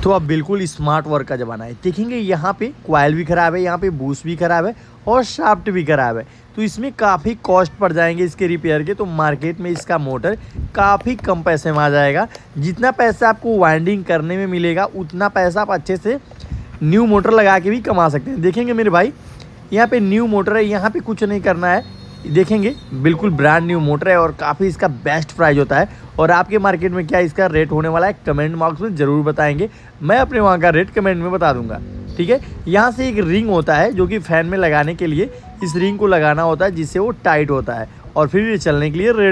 तो अब बिल्कुल स्मार्ट वर्क का ज़माना है। देखेंगे यहाँ पे कॉइल भी ख़राब है, यहाँ पे बूस्ट भी ख़राब है और शाफ्ट भी ख़राब है। तो इसमें काफ़ी कॉस्ट पड़ जाएंगे इसके रिपेयर के। तो मार्केट में इसका मोटर काफ़ी कम पैसे में आ जाएगा। जितना पैसा आपको वाइंडिंग करने में मिलेगा उतना पैसा आप अच्छे से न्यू मोटर लगा के भी कमा सकते हैं। देखेंगे मेरे भाई, यहाँ पे न्यू मोटर है, यहाँ पे कुछ नहीं करना है। देखेंगे बिल्कुल ब्रांड न्यू मोटर है और काफ़ी इसका बेस्ट प्राइस होता है। और आपके मार्केट में क्या इसका रेट होने वाला है कमेंट बॉक्स में ज़रूर बताएंगे, मैं अपने वहाँ का रेट कमेंट में बता दूंगा। ठीक है, यहाँ से एक रिंग होता है जो कि फ़ैन में लगाने के लिए इस रिंग को लगाना होता है, जिससे वो टाइट होता है और फिर ये चलने के लिए रेडी